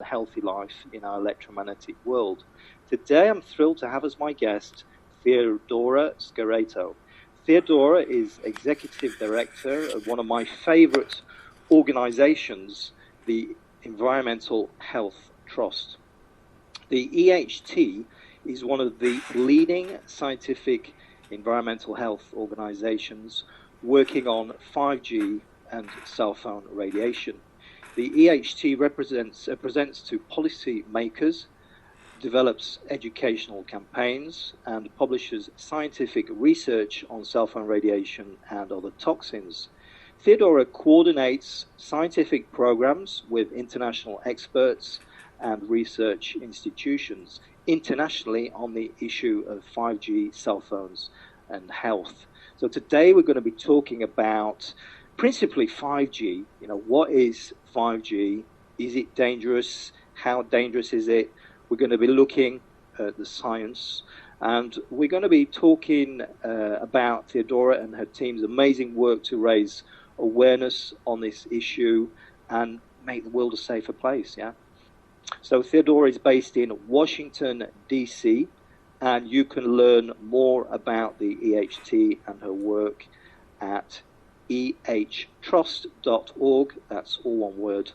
a healthy life in our electromagnetic world. Today, I'm thrilled to have as my guest Theodora Scarato. Theodora is executive director of one of my favorite organizations, the Environmental Health Trust. The EHT is one of the leading scientific environmental health organizations working on 5G and cell phone radiation. The EHT presents to policy makers, develops educational campaigns, and publishes scientific research on cell phone radiation and other toxins. Theodora coordinates scientific programs with international experts and research institutions internationally on the issue of 5G cell phones and health. So today we're going to be talking about principally 5G. What is 5G? Is it dangerous? How dangerous is it? We're going to be looking at the science, and we're going to be talking about Theodora and her team's amazing work to raise awareness on this issue and make the world a safer place, yeah? So Theodora is based in Washington, D.C., and you can learn more about the EHT and her work at ehtrust.org. That's all one word,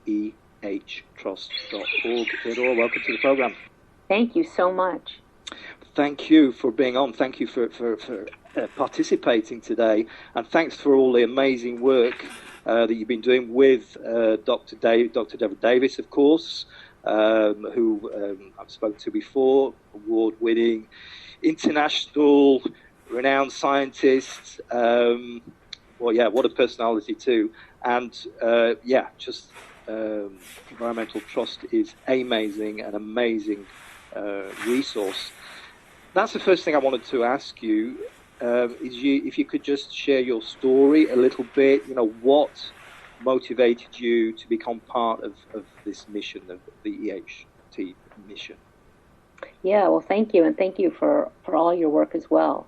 ehtrust.org. Theodora, welcome to the program. Thank you so much. Thank you for being on. Thank you for participating today. And thanks for all the amazing work that you've been doing with Dr. Deborah Davis, of course, who I've spoken to before, award-winning, international, renowned scientist. What a personality too. And Environmental Trust is amazing, an amazing resource. That's the first thing I wanted to ask you. If you could just share your story a little bit, what motivated you to become part of this mission, of the EHT mission? Yeah, well, thank you, and thank you for all your work as well.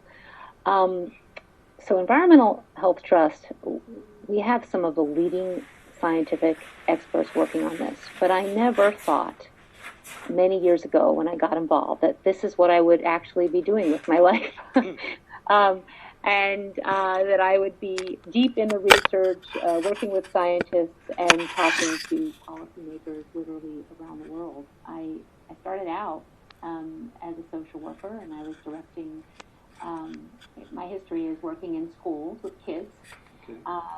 So Environmental Health Trust, we have some of the leading scientific experts working on this, but I never thought many years ago when I got involved that this is what I would actually be doing with my life. That I would be deep in the research, working with scientists and talking to policymakers literally around the world. I started out as a social worker, and I was directing, my history is working in schools with kids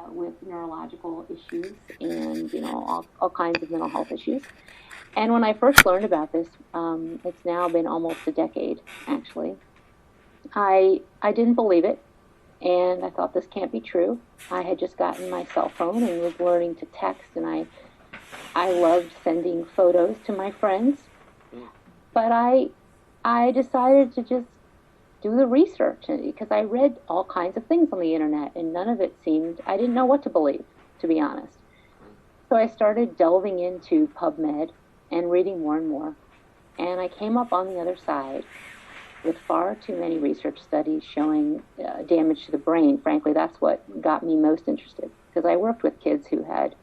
with neurological issues and, all kinds of mental health issues. And when I first learned about this, it's now been almost a decade, actually, I didn't believe it, and I thought this can't be true. I had just gotten my cell phone and was learning to text, and I loved sending photos to my friends, but I decided to just do the research, because I read all kinds of things on the internet, and none of it I didn't know what to believe, to be honest. So I started delving into PubMed and reading more and more, and I came up on the other side with far too many research studies showing damage to the brain. Frankly, that's what got me most interested, because I worked with kids who had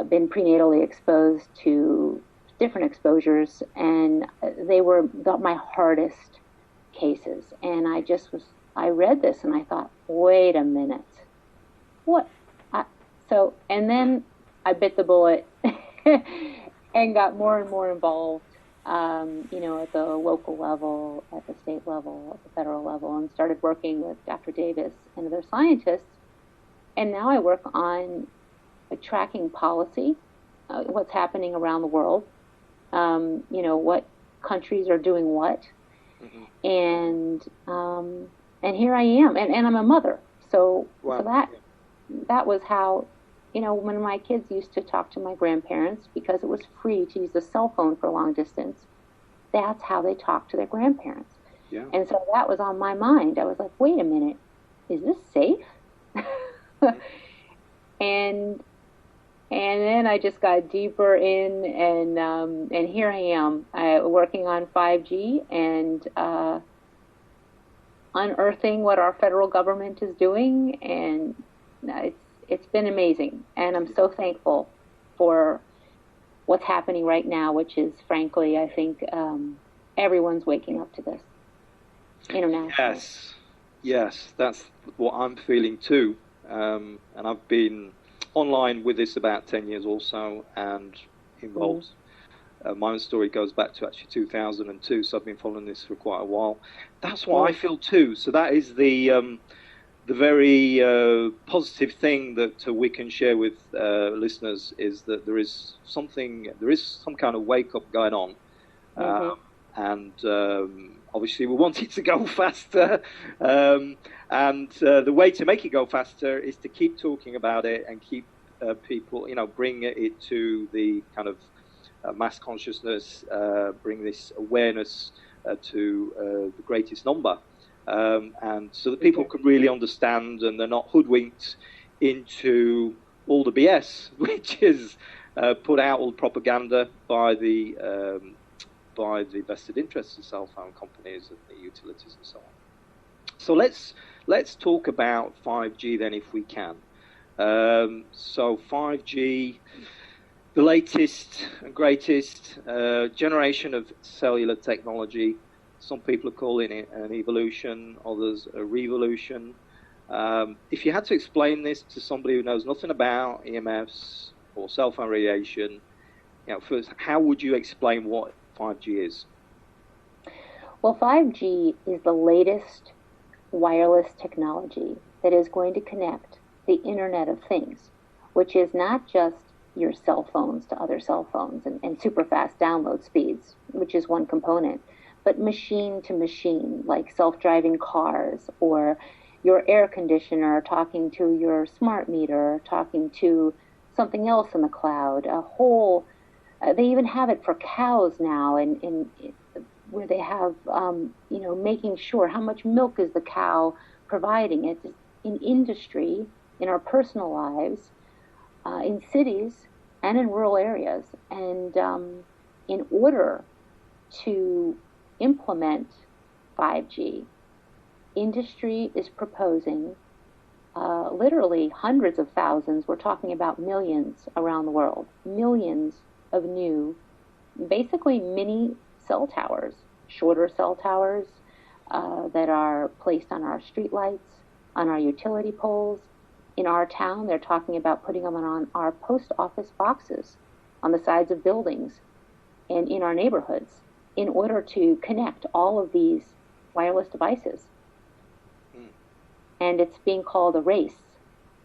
been prenatally exposed to different exposures, and they were my hardest cases. And I read this and I thought, wait a minute, what? And then I bit the bullet and got more and more involved, at the local level, at the state level, at the federal level, and started working with Dr. Davis and other scientists. And now I work on tracking policy, what's happening around the world, what countries are doing what. Mm-hmm. And here I am, and I'm a mother. So, wow. So that was how, when my kids used to talk to my grandparents, because it was free to use a cell phone for long distance, that's how they talked to their grandparents. Yeah. And so that was on my mind. I was like, wait a minute, is this safe? And then I just got deeper in, and here I am working on 5G and unearthing what our federal government is doing, and it's been amazing. And I'm so thankful for what's happening right now, which is, frankly, I think everyone's waking up to this internationally. Yes, that's what I'm feeling too. And I've been online with this about 10 years or so, and involved. My own story goes back to actually 2002, so I've been following this for quite a while. That's what I feel too. So that is the very positive thing that we can share with listeners, is that there is some kind of wake up going on, and obviously we want it to go faster, and the way to make it go faster is to keep talking about it and keep people, bring it to the kind of mass consciousness, bring this awareness to the greatest number. And so that people can really understand, and they're not hoodwinked into all the BS, which is put out, all the propaganda by the vested interests of cell phone companies and the utilities and so on. So let's talk about 5G then, if we can. So 5G, the latest and greatest generation of cellular technology. Some people are calling it an evolution, others a revolution. If you had to explain this to somebody who knows nothing about EMFs or cell phone radiation, first, how would you explain what 5G is? Well, 5G is the latest wireless technology that is going to connect the Internet of Things, which is not just your cell phones to other cell phones and super fast download speeds, which is one component, but machine to machine, like self-driving cars, or your air conditioner talking to your smart meter, talking to something else in the cloud. They even have it for cows now, and where they have, making sure how much milk is the cow providing. It's in industry, in our personal lives, in cities, and in rural areas. And in order to implement 5G, industry is proposing literally hundreds of thousands, we're talking about millions around the world, millions of new, basically mini cell towers, shorter cell towers that are placed on our streetlights, on our utility poles. In our town, they're talking about putting them on our post office boxes, on the sides of buildings, and in our neighborhoods, in order to connect all of these wireless devices. And it's being called a race,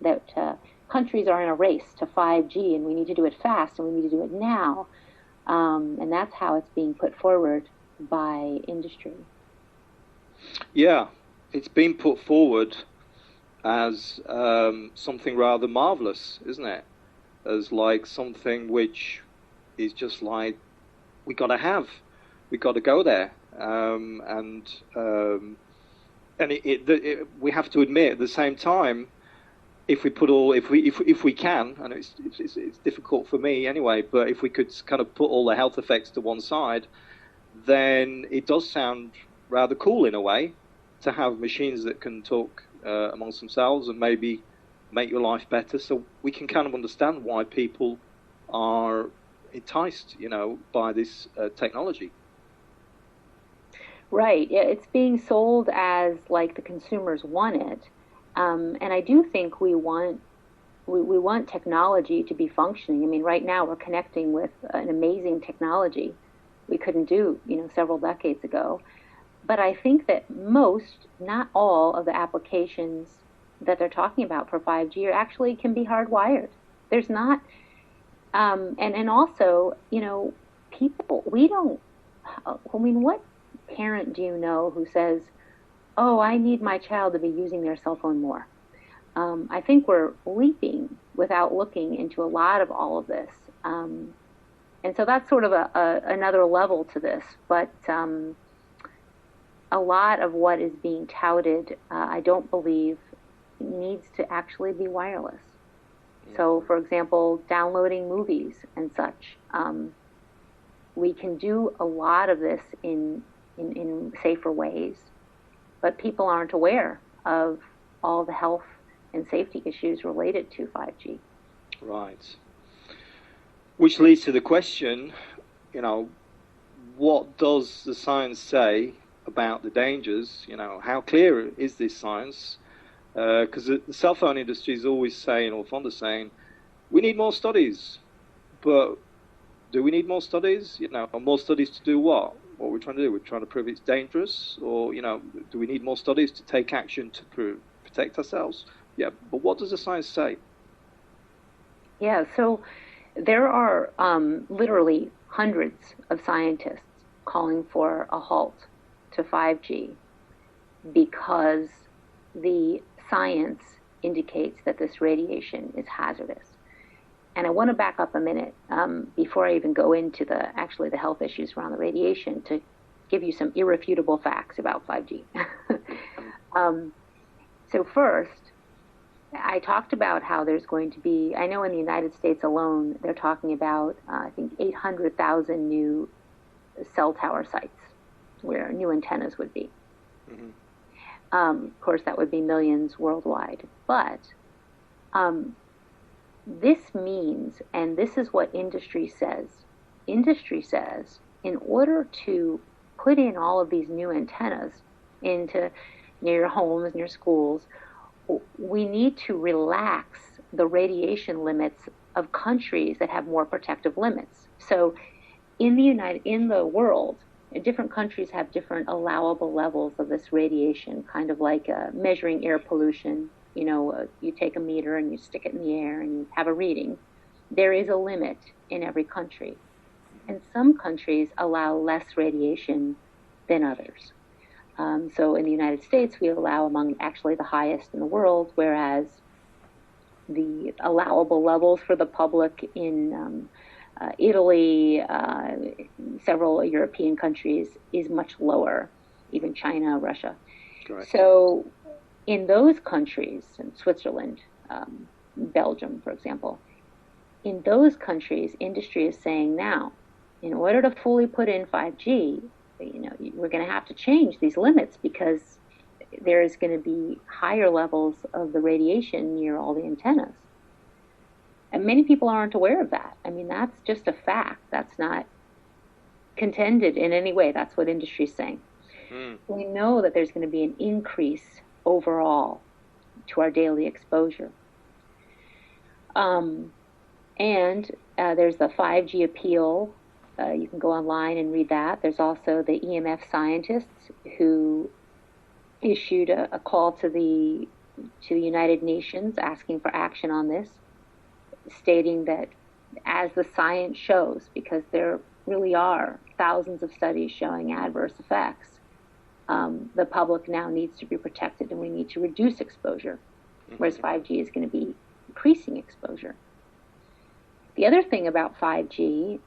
that countries are in a race to 5G, and we need to do it fast, and we need to do it now. And that's how it's being put forward by industry. Yeah, it's been put forward as something rather marvelous, isn't it? As like something which is just like, we got to go there, and we have to admit at the same time, if we can, and it's difficult for me anyway, but if we could kind of put all the health effects to one side, then it does sound rather cool in a way to have machines that can talk amongst themselves and maybe make your life better. So we can kind of understand why people are enticed, by this technology. Right. Yeah, it's being sold as like the consumers want it, and I do think we want technology to be functioning. I mean, right now we're connecting with an amazing technology we couldn't do, several decades ago. But I think that most, not all, of the applications that they're talking about for 5G actually can be hardwired. There's not, and also, people, what parent do you know who says, oh, I need my child to be using their cell phone more? I think we're leaping without looking into a lot of all of this. And so that's sort of another level to this. But a lot of what is being touted, I don't believe, needs to actually be wireless. So, for example, downloading movies and such, we can do a lot of this in safer ways, but people aren't aware of all the health and safety issues related to 5G. Right. Which leads to the question, you know, what does the science say about the dangers? You know, how clear is this science? Because the cell phone industry is always saying, or fond of saying, we need more studies. But do we need more studies? You know, more studies to do what? What we're trying to do? We're trying to prove it's dangerous? Or, you know, do we need more studies to take action to protect ourselves? Yeah, but what does the science say? Yeah, so there are literally hundreds of scientists calling for a halt to 5G because the science indicates that this radiation is hazardous. And I want to back up a minute before I even go into the health issues around the radiation to give you some irrefutable facts about 5G. So first, I talked about how there's going to be, I know in the United States alone, they're talking about, I think, 800,000 new cell tower sites where new antennas would be. Mm-hmm. Of course, that would be millions worldwide. But this means, and this is what industry says, in order to put in all of these new antennas into near your homes, near schools, we need to relax the radiation limits of countries that have more protective limits. So in the world, different countries have different allowable levels of this radiation, kind of like measuring air pollution. You know, you take a meter and you stick it in the air and you have a reading. There is a limit in every country. And some countries allow less radiation than others. So in the United States, we allow among actually the highest in the world, whereas the allowable levels for the public in Italy, several European countries is much lower, even China, Russia. Correct. So in those countries, in Switzerland, Belgium, for example, in those countries, industry is saying now, in order to fully put in 5G, you know, we're going to have to change these limits because there is going to be higher levels of the radiation near all the antennas. And many people aren't aware of that. I mean, that's just a fact. That's not contended in any way. That's what industry is saying. We know that there's going to be an increase overall to our daily exposure. And there's the 5G appeal. You can go online and read that. There's also the EMF scientists who issued a call to the United Nations asking for action on this, stating that as the science shows, because there really are thousands of studies showing adverse effects, the public now needs to be protected and we need to reduce exposure, whereas 5G is going to be increasing exposure. The other thing about 5G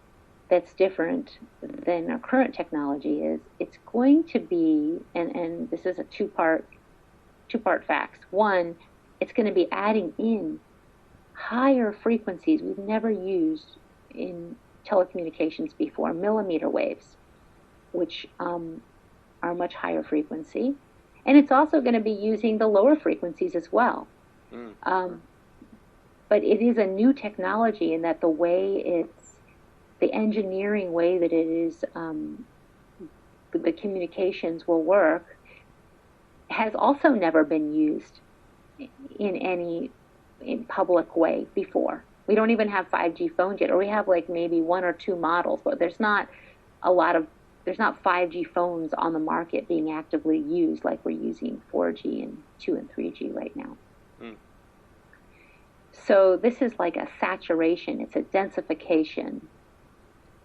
that's different than our current technology is it's going to be, and this is a two-part facts. One, it's going to be adding in higher frequencies we've never used in telecommunications before, millimeter waves, which are much higher frequency. And it's also going to be using the lower frequencies as well. But it is a new technology in that the engineering way that it is, the communications will work, has also never been used in public way before. We don't even have 5G phones yet, or we have like maybe one or two models, but there's not 5G phones on the market being actively used like we're using 4G and 2 and 3G right now. So this is like a saturation, it's a densification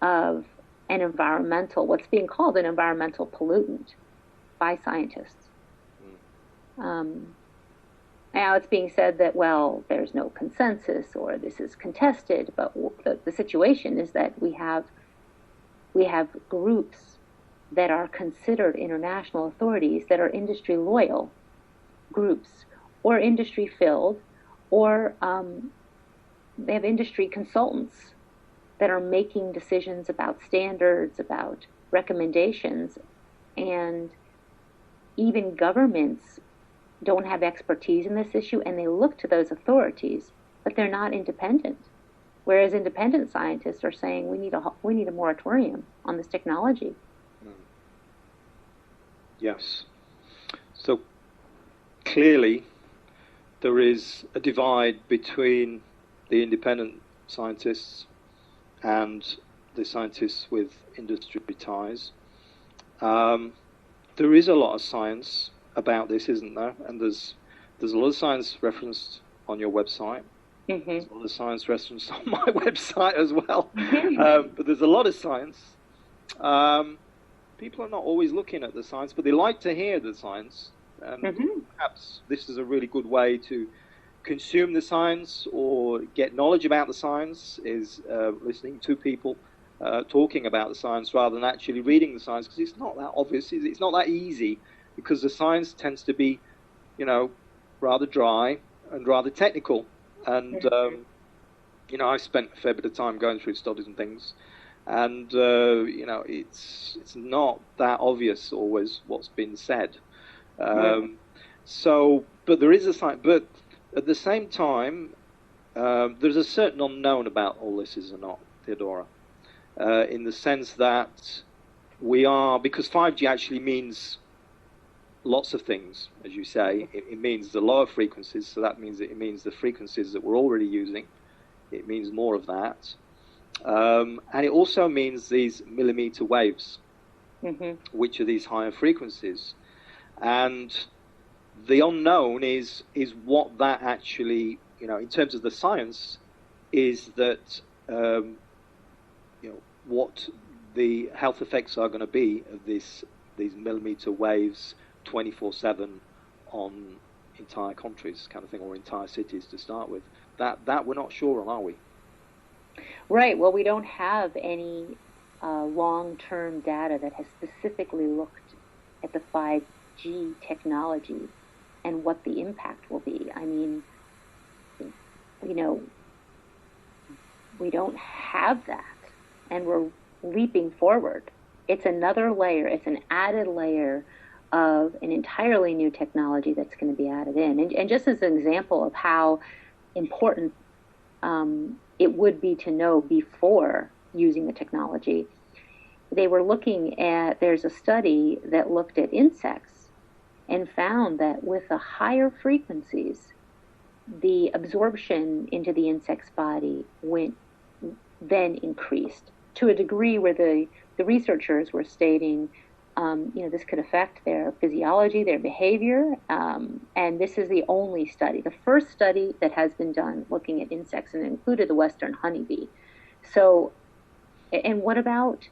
of an what's being called an environmental pollutant by scientists. Now it's being said that, well, there's no consensus or this is contested, but the situation is that we have groups that are considered international authorities that are industry loyal groups or industry filled, or they have industry consultants that are making decisions about standards, about recommendations, and even governments don't have expertise in this issue, and they look to those authorities, but they're not independent. whereas independent scientists are saying we need a moratorium on this technology. Yes. So clearly there is a divide between the independent scientists and the scientists with industry ties. There is a lot of science about this, isn't there? And there's a lot of science referenced on your website. Mm-hmm. There's a lot of science referenced on my website as well. But there's a lot of science. People are not always looking at the science, but they like to hear the science. And perhaps this is a really good way to consume the science or get knowledge about the science, is listening to people talking about the science rather than actually reading the science, because it's not that obvious. It's not that easy, because the science tends to be, rather dry and rather technical. And, I spent a fair bit of time going through studies and things. And, it's not that obvious always what's been said. But there is a science. But at the same time, there's a certain unknown about all this, is there not, Theodora? In the sense that because 5G actually means lots of things, as you say. It means the lower frequencies, so that means it means the frequencies that we're already using. It means more of that. And it also means these millimeter waves, which are these higher frequencies. And the unknown is what that actually, in terms of the science, is that, what the health effects are going to be of these millimeter waves 24/7 on entire countries, kind of thing, or entire cities to start with. That we're not sure on, are we? Right. Well, we don't have any long-term data that has specifically looked at the 5G technology and what the impact will be. I mean, we don't have that, and we're leaping forward. It's another layer. It's an added layer of an entirely new technology that's going to be added in. And just as an example of how important it would be to know before using the technology, they were looking at, there's a study that looked at insects and found that with the higher frequencies, the absorption into the insect's body then increased to a degree where the researchers were stating, this could affect their physiology, their behavior, and this is the only study, the first study that has been done looking at insects, and it included the western honeybee. So, and what about,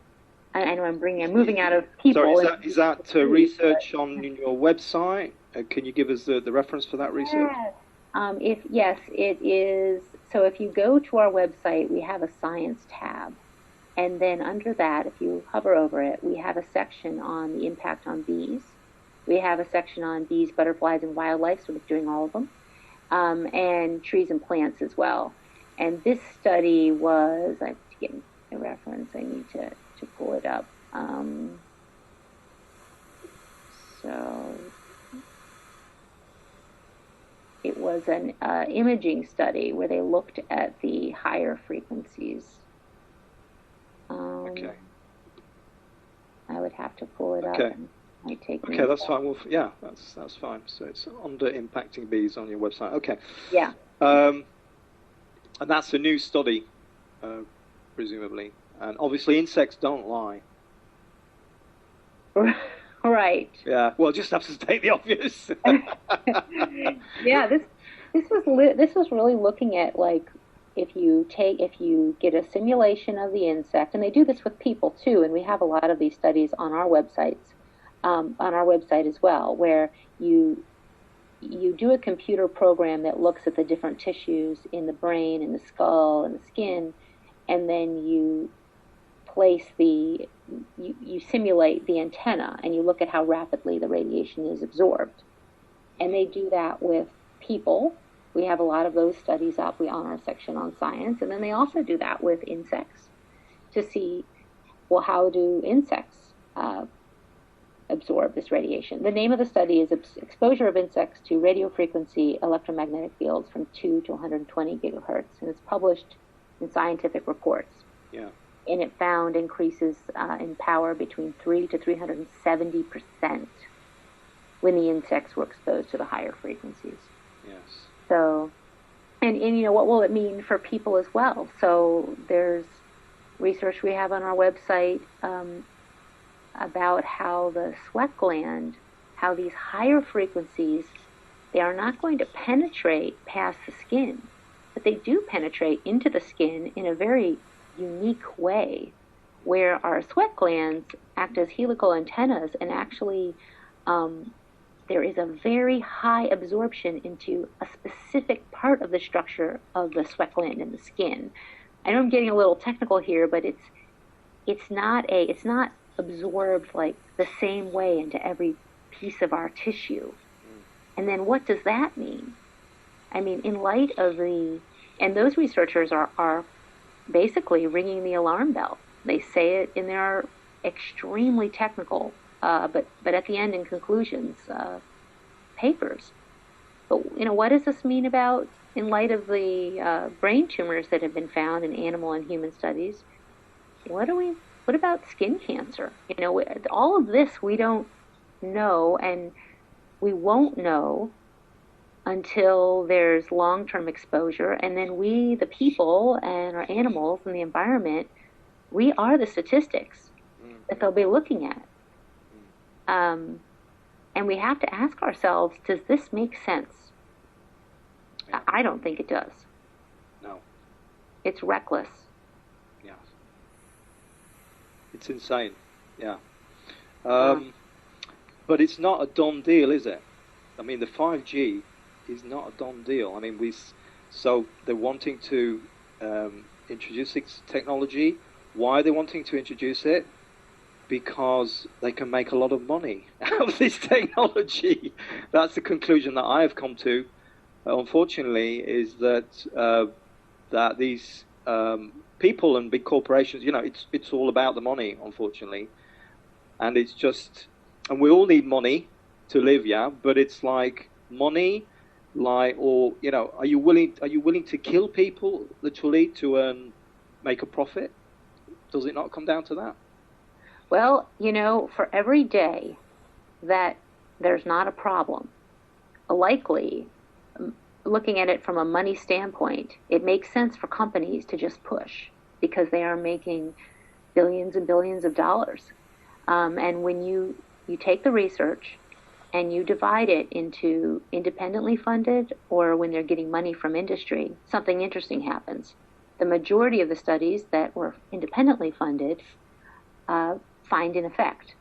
I know I'm moving out of people. So is that research on your website? Can you give us the reference for that research? Yes, it is. So if you go to our website, we have a science tab. And then under that, if you hover over it, we have a section on the impact on bees. We have a section on bees, butterflies, and wildlife, so we're doing all of them, and trees and plants as well. And this study was, I have to get a reference, I need to pull it up. So it was an imaging study where they looked at the higher frequencies. Okay. I would have to pull it up. Okay. Okay, that's fine. Well, yeah, that's fine. So it's under impacting bees on your website. Okay. Yeah. And that's a new study, presumably. And obviously, insects don't lie. Right. Yeah. Well, just have to state the obvious. Yeah. This was really looking at, like, if you get a simulation of the insect, and they do this with people too, and we have a lot of these studies on our website as well, where you do a computer program that looks at the different tissues in the brain and the skull and the skin, and then you simulate the antenna, and you look at how rapidly the radiation is absorbed. And they do that with people. We have a lot of those studies up on our section on science. And then they also do that with insects to see, well, how do insects absorb this radiation? The name of the study is Exposure of Insects to Radio Frequency Electromagnetic Fields from 2 to 120 gigahertz. And it's published in scientific reports. Yeah. And it found increases in power between 3 to 370% when the insects were exposed to the higher frequencies. Yes. So, and what will it mean for people as well? So there's research we have on our website about how the sweat gland, how these higher frequencies, they are not going to penetrate past the skin, but they do penetrate into the skin in a very unique way, where our sweat glands act as helical antennas, and actually there is a very high absorption into a specific part of the structure of the sweat gland in the skin. I know I'm getting a little technical here, but it's not absorbed like the same way into every piece of our tissue. And then what does that mean? I mean, in light of and those researchers are basically ringing the alarm bell. They say it in their extremely technical, but at the end in conclusions, papers. But what does this mean about, in light of the brain tumors that have been found in animal and human studies? What about skin cancer? All of this we don't know, and we won't know until there's long-term exposure, and then we, the people, and our animals and the environment, we are the statistics that they'll be looking at. And we have to ask ourselves, does this make sense? I don't think it does. No. It's reckless. Yeah. It's insane. Yeah. But it's not a done deal, is it? I mean, the 5G is not a done deal. I mean, so they're wanting to introduce this technology. Why are they wanting to introduce it? Because they can make a lot of money out of this technology. That's the conclusion that I have come to. Unfortunately, is that that these people and big corporations, it's all about the money, unfortunately, and it's just, and we all need money to live, yeah. But it's like money. Or are you willing to kill people literally to make a profit? Does it not come down to that? Well, for every day that there's not a problem, likely, looking at it from a money standpoint, it makes sense for companies to just push, because they are making billions and billions of dollars. And when you take the research and you divide it into independently funded or when they're getting money from industry, something interesting happens. The majority of the studies that were independently funded find an effect.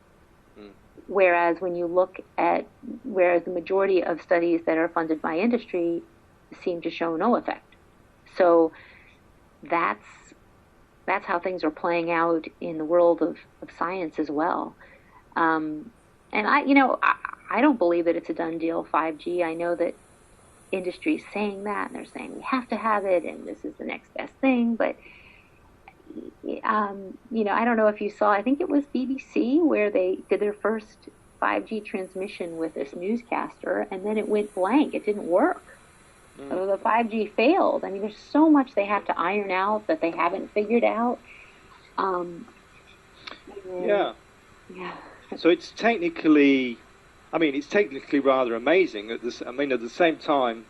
Whereas the majority of studies that are funded by industry seem to show no effect. So that's how things are playing out in the world of science as well. And I don't believe that it's a done deal, 5G. I know that industry is saying that, and they're saying we have to have it, and this is the next best thing. But, I don't know if you saw, I think it was BBC, where they did their first 5G transmission with this newscaster, and then it went blank. It didn't work. So the 5G failed. I mean, there's so much they have to iron out that they haven't figured out. Yeah. Yeah. So it's technically rather amazing. At the same time,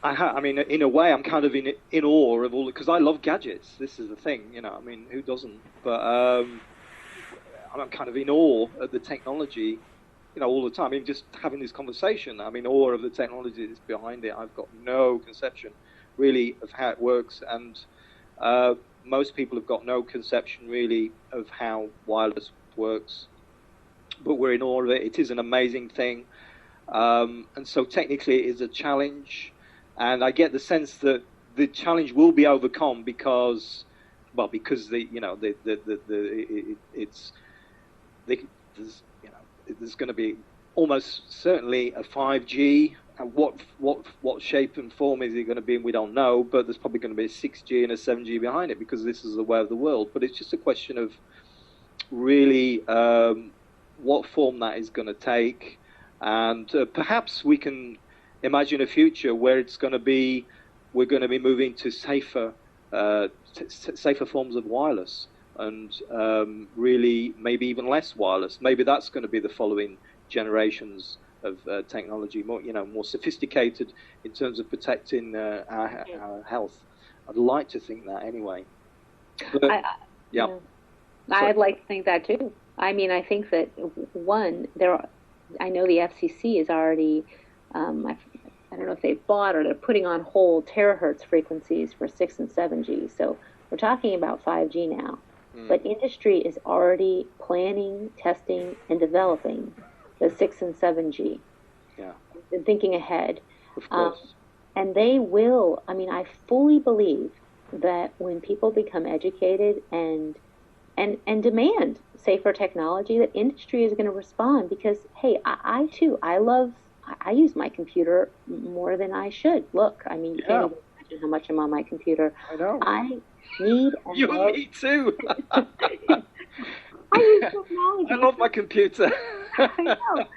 in a way, I'm kind of in awe of all, because I love gadgets. This is the thing, who doesn't? But I'm kind of in awe of the technology, all the time. I mean, just having this conversation, I'm in awe of the technology that's behind it. I've got no conception, really, of how it works, and most people have got no conception, really, of how wireless works. But we're in awe of it. It is an amazing thing, and so technically it is a challenge. And I get the sense that the challenge will be overcome because there's going to be almost certainly a 5G. And what shape and form is it going to be? We don't know. But there's probably going to be a 6G and a 7G behind it, because this is the way of the world. But it's just a question of really what form that is going to take, and perhaps we can imagine a future where we're going to be moving to safer safer forms of wireless, and really maybe even less wireless. Maybe that's going to be the following generations of technology, more more sophisticated in terms of protecting our health. I'd like to think that anyway. But, yeah. I'd like to think that too. I mean, I think that I know the FCC is already, I don't know if they've bought or they're putting on hold terahertz frequencies for 6 and 7G. So we're talking about 5G now. But industry is already planning, testing, and developing the 6 and 7G. Yeah. And thinking ahead. Of course. And they will, I mean, I fully believe that when people become educated and demand safer technology, that industry is going to respond because, hey, I too, I use my computer more than I should. Look, I mean, you can't even imagine how much I'm on my computer. I know. I need You and me too. I use technology. I love my computer. I know.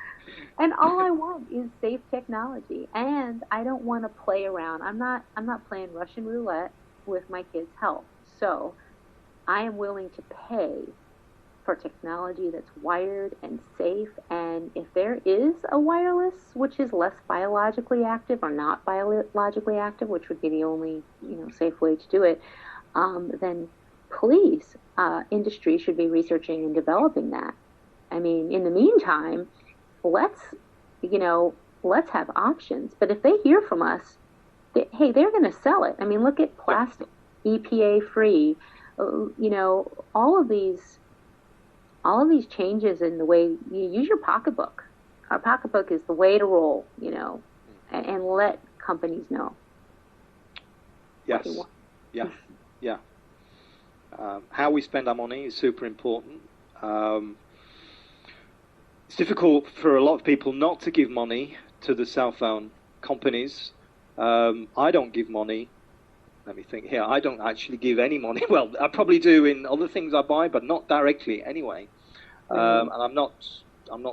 And all I want is safe technology. And I don't want to play around. I'm not playing Russian roulette with my kids' health. So I am willing to pay for technology that's wired and safe. And if there is a wireless which is less biologically active or not biologically active, which would be the only safe way to do it, then please, industry should be researching and developing that. I mean, in the meantime, let's have options. But if they hear from us, they're going to sell it. I mean, look at plastic, EPA free. All of these changes in the way you use your pocketbook. Our pocketbook is the way to roll, and let companies know. Yes. Yeah. How we spend our money is super important. It's difficult for a lot of people not to give money to the cell phone companies. I don't give money. Let me think here. I don't actually give any money. Well, I probably do in other things I buy, but not directly anyway. And I'm not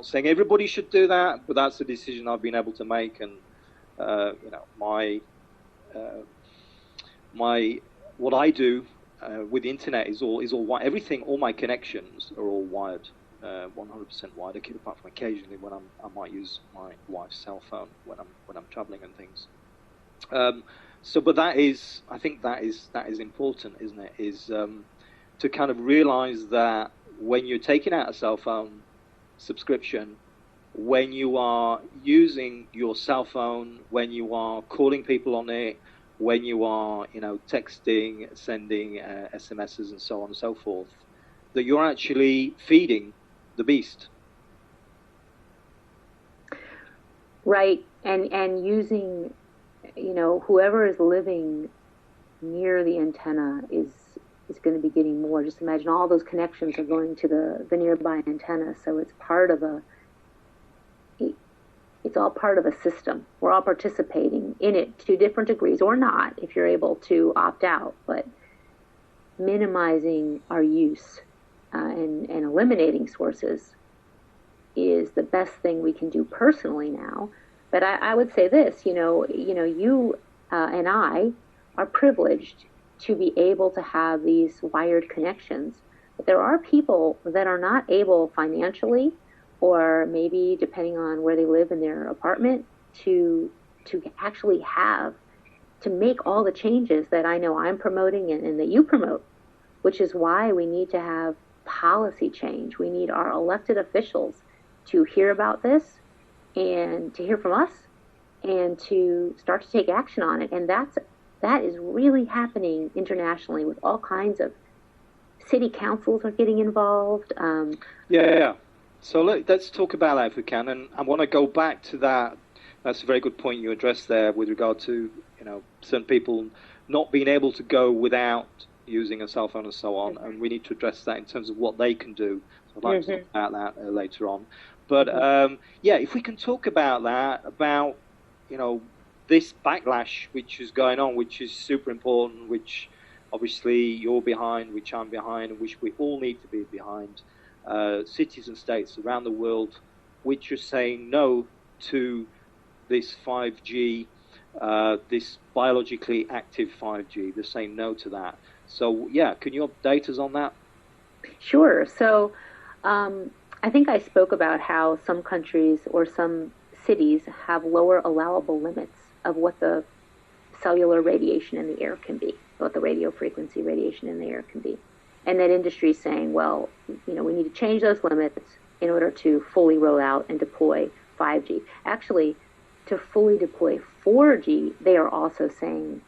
saying everybody should do that, but that's a decision I've been able to make. And what I do with the internet is all wired. Everything, all my connections are all wired, 100% wired. Apart from occasionally when I might use my wife's cell phone when I'm traveling and things. But I think that is important, isn't it? Is to kind of realize that when you're taking out a cell phone subscription, when you are using your cell phone, when you are calling people on it, when you are, texting, sending SMSs and so on and so forth, that you're actually feeding the beast. Right, and using, whoever is living near the antenna is going to be getting more. Just imagine all those connections are going to the nearby antenna, so it's all part of a system. We're all participating in it to different degrees, or not, if you're able to opt out. But minimizing our use and eliminating sources is the best thing we can do personally now. But I would say this, you and I are privileged to be able to have these wired connections. But there are people that are not able financially, or maybe depending on where they live in their apartment, to actually to make all the changes that I know I'm promoting and that you promote, which is why we need to have policy change. We need our elected officials to hear about this and to hear from us and to start to take action on it. And that is really happening internationally with all kinds of city councils are getting involved. Yeah. So let's talk about that if we can. And I want to go back to that. That's a very good point you addressed there with regard to, certain people not being able to go without using a cell phone and so on. And we need to address that in terms of what they can do. So I'd like to talk about that later on. But, if we can talk about that, about, this backlash which is going on, which is super important, which obviously you're behind, which I'm behind, and which we all need to be behind, cities and states around the world which are saying no to this 5G this biologically active 5G. They're saying no to that. So, yeah, can you update us on that? Sure. So I think I spoke about how some countries or some cities have lower allowable limits of what the cellular radiation in the air can be, what the radio frequency radiation in the air can be. And that industry is saying, well, we need to change those limits in order to fully roll out and deploy 5G. Actually, to fully deploy 4G, they are also saying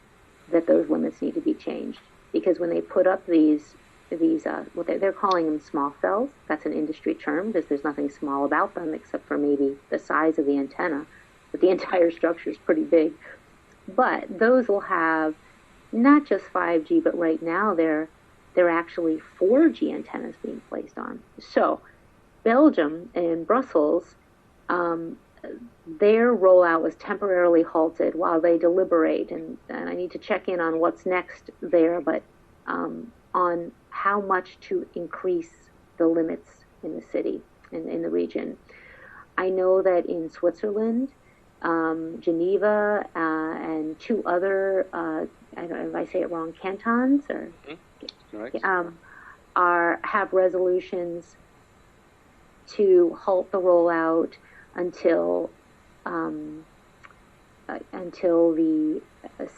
that those limits need to be changed. Because when they put up these what they're calling them small cells, that's an industry term because there's nothing small about them except for maybe the size of the antenna, but the entire structure is pretty big. But those will have not just 5G, but right now they're actually 4G antennas being placed on. So Belgium and Brussels, their rollout was temporarily halted while they deliberate, and I need to check in on what's next there, but on how much to increase the limits in the city, in the region. I know that in Switzerland, Geneva, and two other, I don't know if I say it wrong, cantons, or have resolutions to halt the rollout until the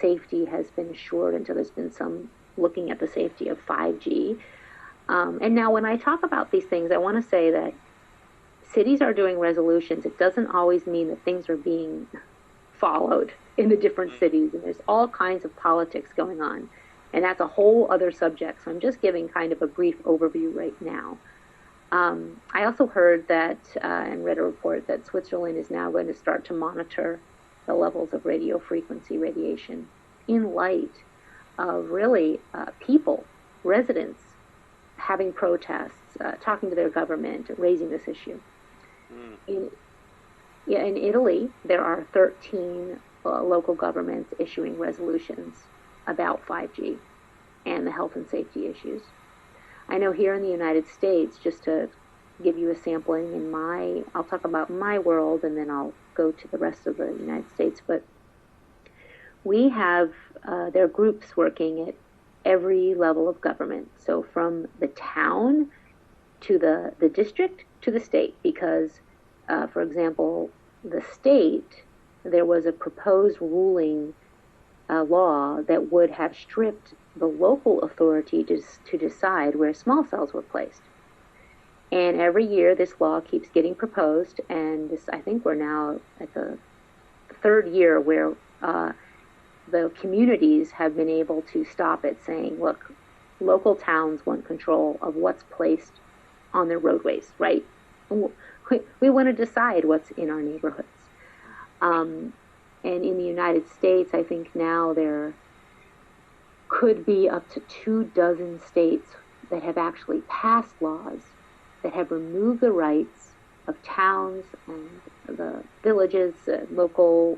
safety has been assured, until there's been some looking at the safety of 5G. And now when I talk about these things, I want to say that cities are doing resolutions. It doesn't always mean that things are being followed in the different cities, and there's all kinds of politics going on. And that's a whole other subject, so I'm just giving kind of a brief overview right now. I also heard that and read a report that Switzerland is now going to start to monitor the levels of radio frequency radiation in light of really people, residents, having protests, talking to their government, raising this issue. In Italy, there are 13 local governments issuing resolutions about 5G and the health and safety issues. I know here in the United States, just to give you a sampling I'll talk about my world and then I'll go to the rest of the United States, but we have, there are groups working at every level of government. So from the town to the district to the state, because, for example, the state, there was a proposed ruling law that would have stripped the local authority to decide where small cells were placed. And every year this law keeps getting proposed, and I think we're now at the third year where the communities have been able to stop it, saying, look, local towns want control of what's placed on their roadways, right? We want to decide what's in our neighborhoods. And in the United States, I think now there could be up to 24 states that have actually passed laws that have removed the rights of towns and the villages, local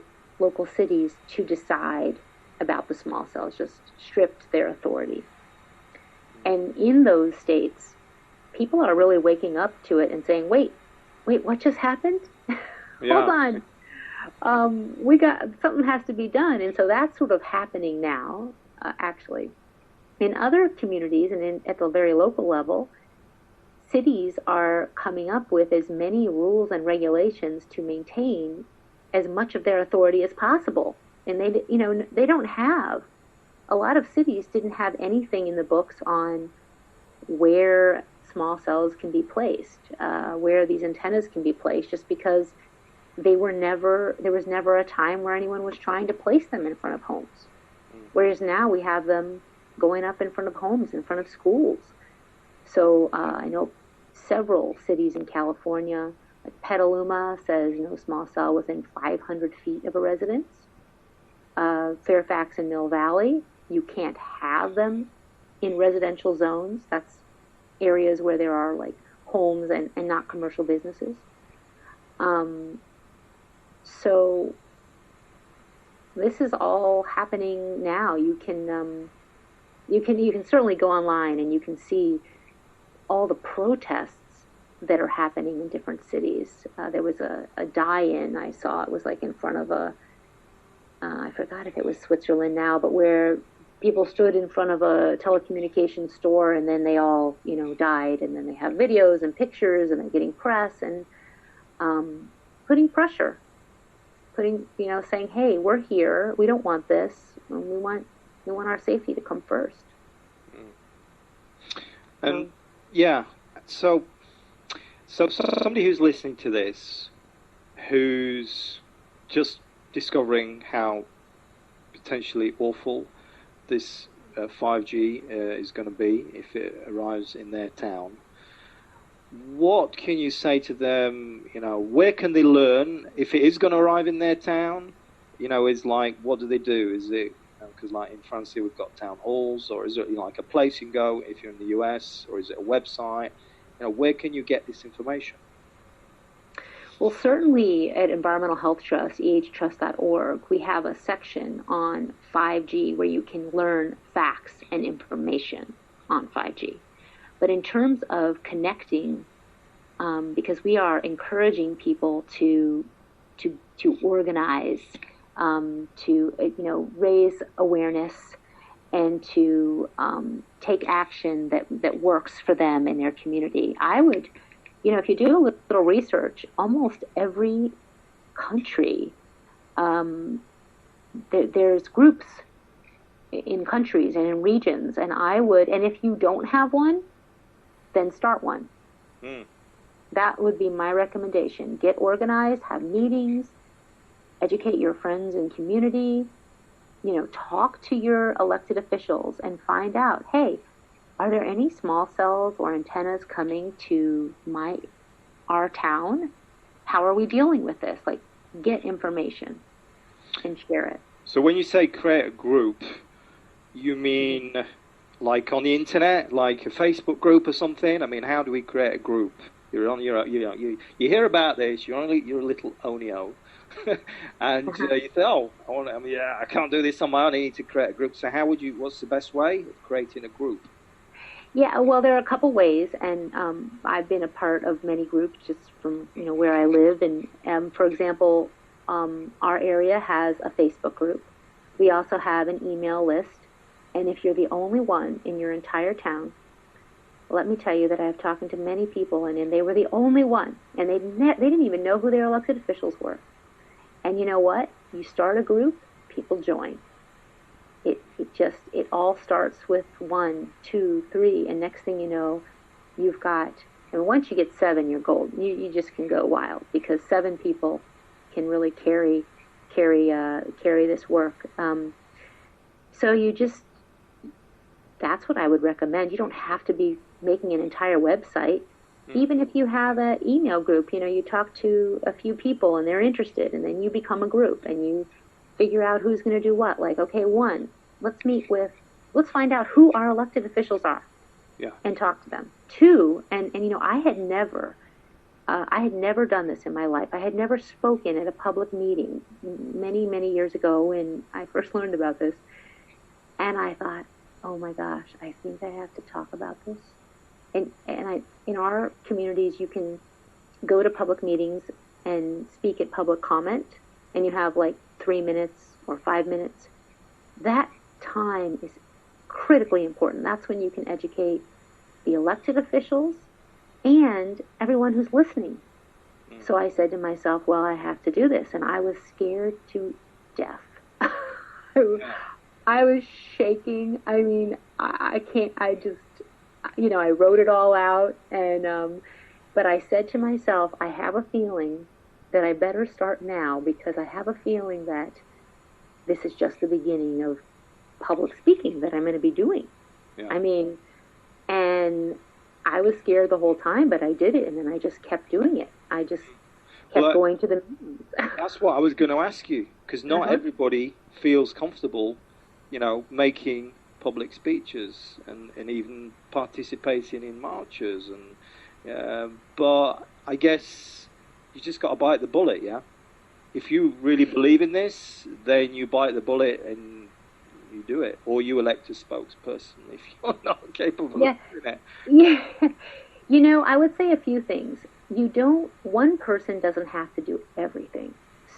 cities to decide about the small cells, just stripped their authority. And in those states, people are really waking up to it and saying, wait, what just happened? Hold on. Something has to be done. And so that's sort of happening now, actually. In other communities and at the very local level, cities are coming up with as many rules and regulations to maintain as much of their authority as possible. And they don't have, a lot of cities didn't have anything in the books on where small cells can be placed, where these antennas can be placed, just because there was never a time where anyone was trying to place them in front of homes. Whereas now we have them going up in front of homes, in front of schools. So I know several cities in California, like Petaluma says no small cell within 500 feet of a residence. Fairfax and Mill Valley, you can't have them in residential zones. That's areas where there are like homes and not commercial businesses. So this is all happening now. You can certainly go online and you can see all the protests that are happening in different cities. There was a die-in I saw. It was like in front of I forgot if it was Switzerland now, but where people stood in front of a telecommunications store and then they all, died, and then they have videos and pictures and they're getting press and putting pressure, saying, hey, we're here, we don't want this, and we want our safety to come first. And yeah, so somebody who's listening to this, who's just discovering how potentially awful this 5G is going to be if it arrives in their town, what can you say to them? Where can they learn if it is going to arrive in their town? Is like, what do they do? Is it, because like in France here we've got town halls, or is it like a place you can go if you're in the US, or is it a website? Where can you get this information? Well, certainly at Environmental Health Trust, ehtrust.org, we have a section on 5G where you can learn facts and information on 5G. But in terms of connecting, because we are encouraging people to organize, to raise awareness, and to take action that works for them in their community. I would, if you do a little research, almost every country, there's groups in countries and in regions, and if you don't have one, then start one. That would be my recommendation. Get organized, have meetings, educate your friends and community, talk to your elected officials and find out, hey, are there any small cells or antennas coming to our town? How are we dealing with this? Like, get information and share it. So when you say create a group, you mean like on the internet, like a Facebook group or something? I mean, how do we create a group? You hear about this, you're a little onio. And you say, I can't do this on my own, I need to create a group. So what's the best way of creating a group? Yeah, well, there are a couple ways, and I've been a part of many groups just from where I live. And for example, our area has a Facebook group. We also have an email list, and if you're the only one in your entire town, let me tell you that I've talked to many people, and they were the only one, and they didn't even know who their elected officials were. And you know what? You start a group, people join. It all starts with 1, 2, 3, and next thing you know, you've got, and once you get 7, you're gold. You just can go wild, because 7 people can really carry this work. So that's what I would recommend. You don't have to be making an entire website. Even if you have an email group, you talk to a few people and they're interested, and then you become a group and you figure out who's going to do what. Like, okay, 1, let's find out who our elected officials are, and talk to them. 2, and I had never done this in my life. I had never spoken at a public meeting many, many years ago when I first learned about this, and I thought, oh my gosh, I think I have to talk about this. And in our communities, you can go to public meetings and speak at public comment, and you have like 3 minutes or 5 minutes. That time is critically important. That's when you can educate the elected officials and everyone who's listening. So I said to myself, well, I have to do this, and I was scared to death. I was shaking. I mean, I wrote it all out, and but I said to myself, I have a feeling that I better start now, because I have a feeling that this is just the beginning of public speaking that I'm going to be doing. Yeah. I mean, and I was scared the whole time, but I did it, and then I just kept doing it. I just kept going to the meetings. That's what I was going to ask you, because not everybody feels comfortable, making public speeches and even participating in marches, but I guess you just got to bite the bullet. If you really believe in this, then you bite the bullet and you do it, or you elect a spokesperson if you're not capable of doing it. I would say a few things. One person doesn't have to do everything.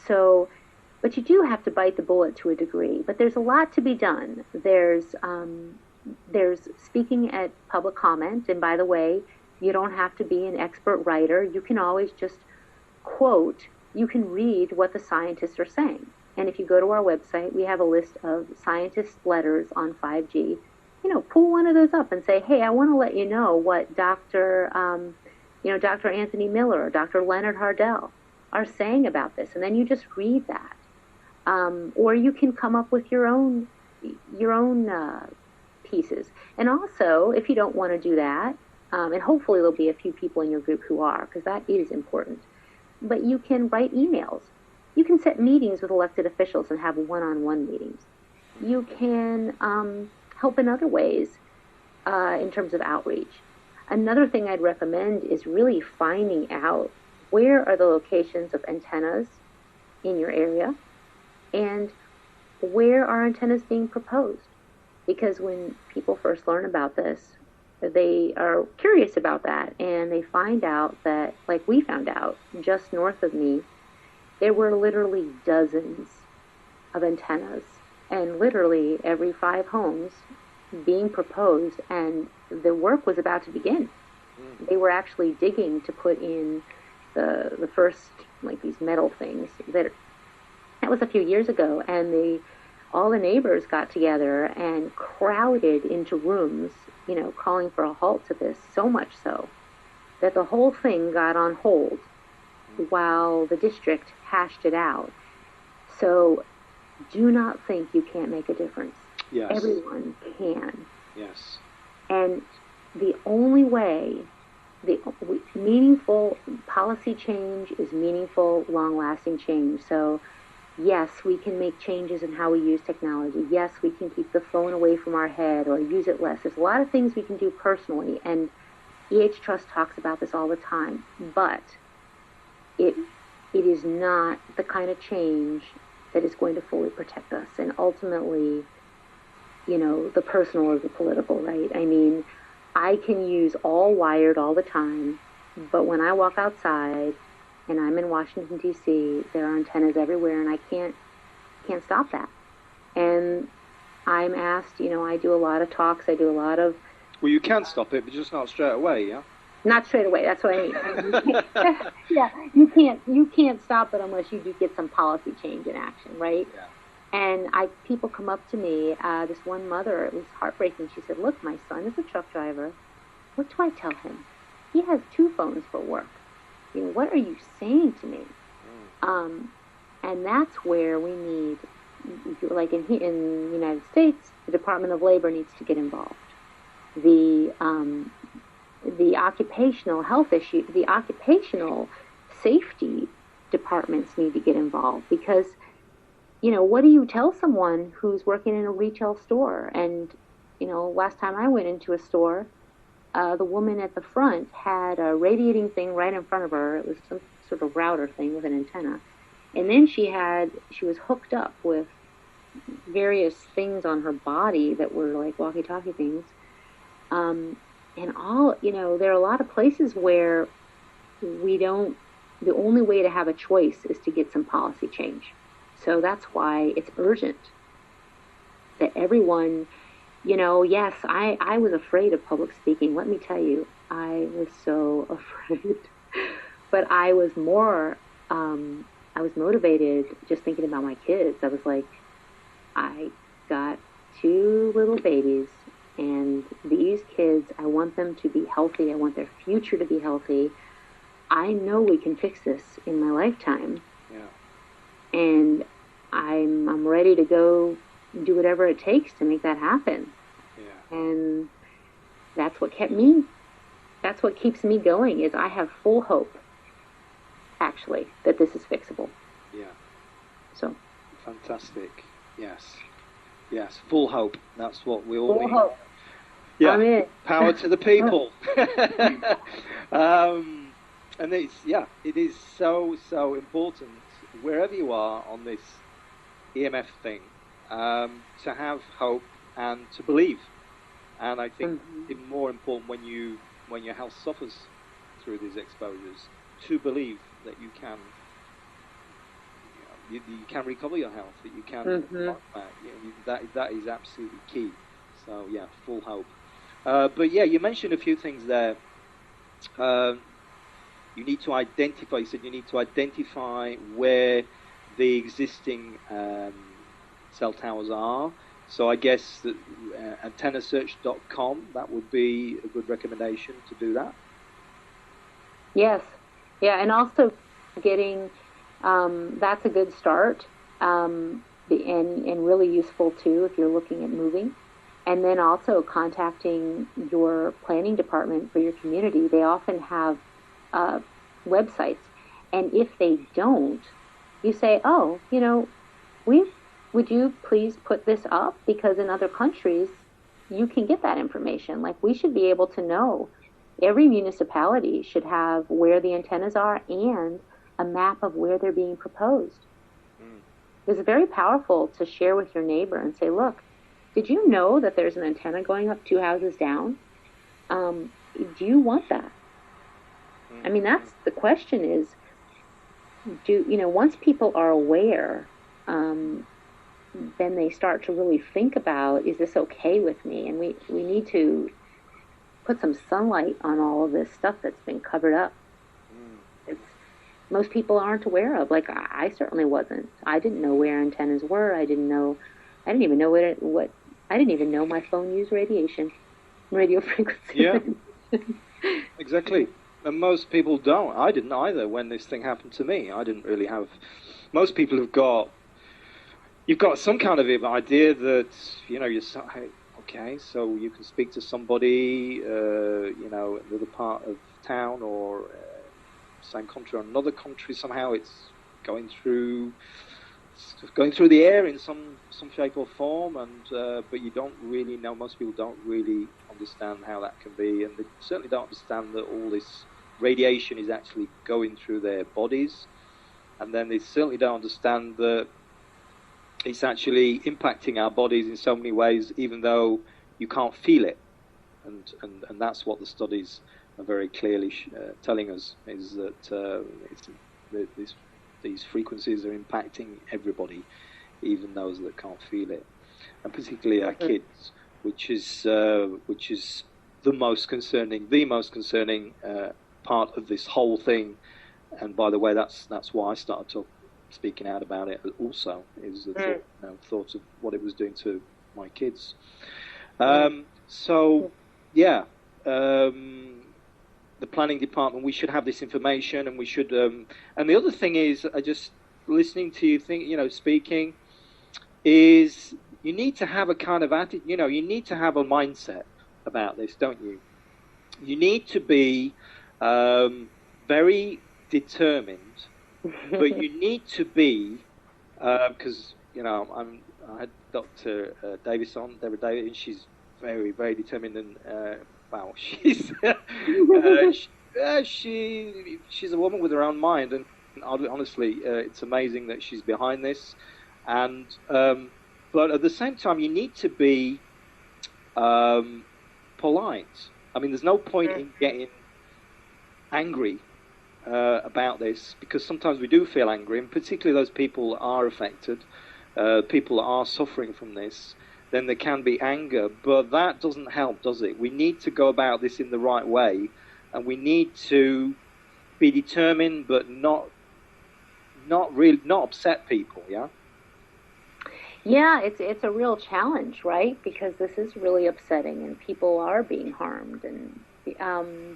So But you do have to bite the bullet to a degree. But there's a lot to be done. There's speaking at public comment, and by the way, you don't have to be an expert writer. You can always just quote, you can read what the scientists are saying. And if you go to our website, we have a list of scientists' letters on 5G. Pull one of those up and say, hey, I want to let you know what Dr. Anthony Miller or Dr. Leonard Hardell are saying about this. And then you just read that. Or you can come up with your own pieces. And also, if you don't want to do that, and hopefully there'll be a few people in your group who are, because that is important, but you can write emails. You can set meetings with elected officials and have one-on-one meetings. You can help in other ways in terms of outreach. Another thing I'd recommend is really finding out where are the locations of antennas in your area and where are antennas being proposed. Because when people first learn about this, they are curious about that, and they find out that, like we found out, just north of me, there were literally dozens of antennas, and literally every 5 homes being proposed, and the work was about to begin. They were actually digging to put in the first, like, these metal things. That was a few years ago, and all the neighbors got together and crowded into rooms, calling for a halt to this, so much so that the whole thing got on hold while the district hashed it out. So do not think you can't make a difference. Yes. Everyone can. Yes. And the only way, meaningful policy change is meaningful, long-lasting change. So yes, we can make changes in how we use technology. Yes, we can keep the phone away from our head or use it less. There's a lot of things we can do personally, and EH Trust talks about this all the time. But it is not the kind of change that is going to fully protect us. And ultimately, the personal or the political, right? I mean, I can use all wired all the time, but when I walk outside and I'm in Washington, D.C., there are antennas everywhere, and I can't stop that. And I'm asked, I do a lot of talks, I do a lot of... Well, you can stop it, but just not straight away, yeah? Not straight away, that's what I mean. Yeah, you can't stop it unless you do get some policy change in action, right? Yeah. And people come up to me, this one mother, it was heartbreaking, she said, look, my son is a truck driver. What do I tell him? He has 2 phones for work. What are you saying to me? And that's where we need, like in the United States, the Department of Labor needs to get involved. The occupational health issue, the occupational safety departments need to get involved, because, what do you tell someone who's working in a retail store? And, last time I went into a store, the woman at the front had a radiating thing right in front of her. It was some sort of router thing with an antenna. And then she was hooked up with various things on her body that were like walkie-talkie things. And there are a lot of places where the only way to have a choice is to get some policy change. So that's why it's urgent that everyone... yes, I was afraid of public speaking. Let me tell you, I was so afraid. But I was motivated just thinking about my kids. I was like, I got 2 little babies, and these kids, I want them to be healthy. I want their future to be healthy. I know we can fix this in my lifetime. Yeah. And I'm ready to go do whatever it takes to make that happen. Yeah. And that's what keeps me going, is I have full hope, actually, that this is fixable. Yeah. So. Fantastic. Yes. Yes. Full hope. That's what we all need. Full hope. Yeah. I'm in. Power to the people. And it is so important, wherever you are on this EMF thing, to have hope and to believe. And I think it's more important when your health suffers through these exposures, to believe that you can you can recover your health, that you can fight back. That is absolutely key. So yeah, full hope. But yeah, you mentioned a few things there. You need to identify. You said you need to identify where the existing cell towers are. So I guess that antennasearch.com, that would be a good recommendation to do that. Yes, yeah, and also getting that's a good start, and really useful too if you're looking at moving. And then also contacting your planning department for your community. They often have websites, and if they don't, you say, oh, would you please put this up, because in other countries you can get that information. Like, we should be able to know. Every municipality should have where the antennas are and a map of where they're being proposed. It's very powerful to share with your neighbor and say, look, did you know that there's an antenna going up 2 houses down? Do you want that? I mean, that's the question is, once people are aware, then they start to really think about, is this okay with me? And we need to put some sunlight on all of this stuff that's been covered up. Most people aren't aware of. Like, I certainly wasn't. I didn't know where antennas were. I didn't even know I didn't even know my phone used radio frequency. Yeah, exactly. And most people don't. I didn't either when this thing happened to me. I didn't really have. Most people you've got some kind of idea that, you're okay, so you can speak to somebody, in another part of town or same country or another country. Somehow it's going through the air in some shape or form, and but you don't really know. Most people don't really understand how that can be, and they certainly don't understand that all this radiation is actually going through their bodies, and then they certainly don't understand that it's actually impacting our bodies in so many ways, even though you can't feel it, and that's what the studies are very clearly telling us, is that these frequencies are impacting everybody, even those that can't feel it, and particularly our kids, which is the most concerning part of this whole thing. And by the way, that's why I started speaking out about it also, is the thought of what it was doing to my kids. So yeah, the planning department, we should have this information, and we should and the other thing is, I just listening to you speaking, is you need to have a kind of attitude, you need to have a mindset about this, don't you? You need to be very determined, but you need to be, because I had Dr. Davis on, Deborah Davis, and she's very, very determined, and wow, she's she's a woman with her own mind, and honestly, it's amazing that she's behind this. And but at the same time, you need to be polite. I mean, there's no point in getting angry about this, because sometimes we do feel angry, and particularly those people that are affected, people that are suffering from this, then there can be anger, but that doesn't help, does it? We need to go about this in the right way, and we need to be determined, but not upset people. Yeah, it's a real challenge, right? Because this is really upsetting, and people are being harmed, and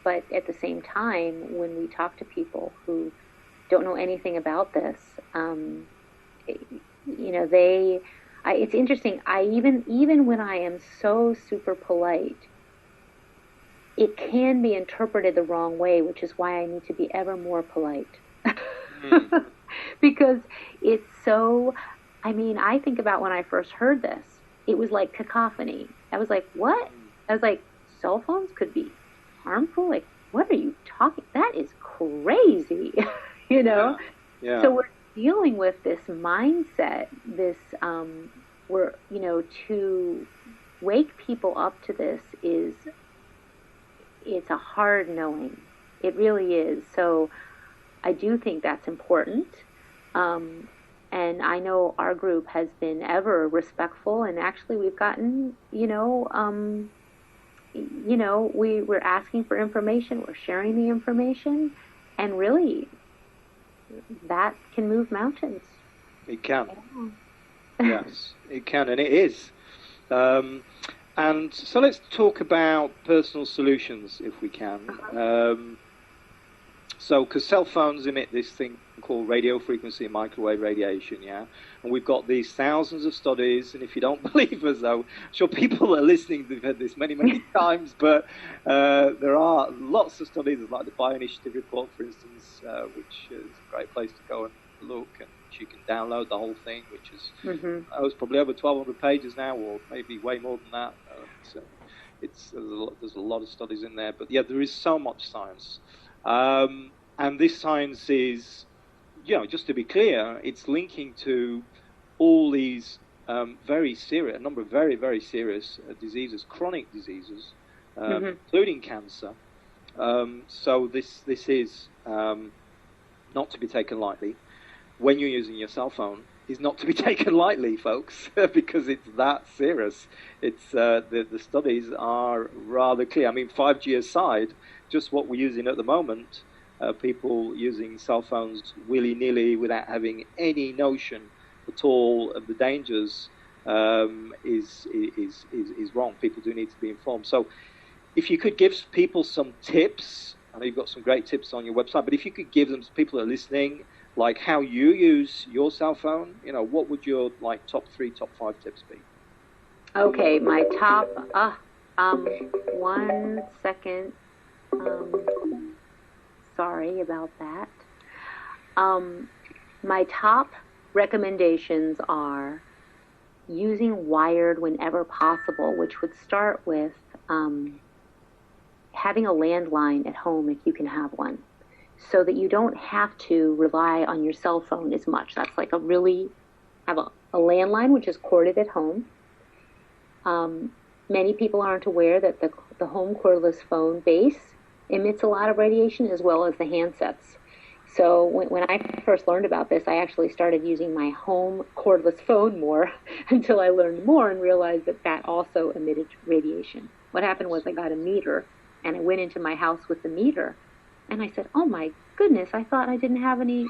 but at the same time, when we talk to people who don't know anything about this, it's interesting. Even when I am so super polite, it can be interpreted the wrong way, which is why I need to be ever more polite. Because it's so. I mean, I think about when I first heard this, it was like cacophony. I was like, what? I was like, cell phones could be harmful? Like, what are you talking? That is crazy, Yeah. So we're dealing with this mindset, this, to wake people up to this it's a hard knowing. It really is. So I do think that's important. And I know our group has been ever respectful, and actually we've gotten, we're asking for information, we're sharing the information, and really, that can move mountains. It can. Yes, it can, and it is. And so let's talk about personal solutions, if we can. So, because cell phones emit this thing called radio frequency and microwave radiation, yeah? And we've got these thousands of studies, and if you don't believe us, though, I'm sure people that are listening, they've heard this many, many times, but there are lots of studies, like the Bioinitiative report, for instance, which is a great place to go and look, and you can download the whole thing, which is it's probably over 1,200 pages now, or maybe way more than that. There's a lot of studies in there, but yeah, there is so much science. And this science is, just to be clear, it's linking to all these very serious, a number of very, very serious diseases, chronic diseases, including cancer. So this is not to be taken lightly. When you're using your cell phone, is not to be taken lightly, folks, because it's that serious. It's the studies are rather clear. I mean, 5G aside, just what we're using at the moment, people using cell phones willy-nilly without having any notion at all of the dangers is wrong. People do need to be informed. So if you could give people some tips, I know you've got some great tips on your website, but if you could give them to people that are listening, like how you use your cell phone, what would your top 3, top 5 tips be? Okay, my top, 1 second, sorry about that. My top recommendations are using wired whenever possible, which would start with having a landline at home if you can have one, so that you don't have to rely on your cell phone as much. That's like have a landline which is corded at home. Many people aren't aware that the home cordless phone base emits a lot of radiation, as well as the handsets. So when I first learned about this, I actually started using my home cordless phone more until I learned more and realized that also emitted radiation. What happened was I got a meter, and I went into my house with the meter, and I said, oh my goodness, I thought I didn't have any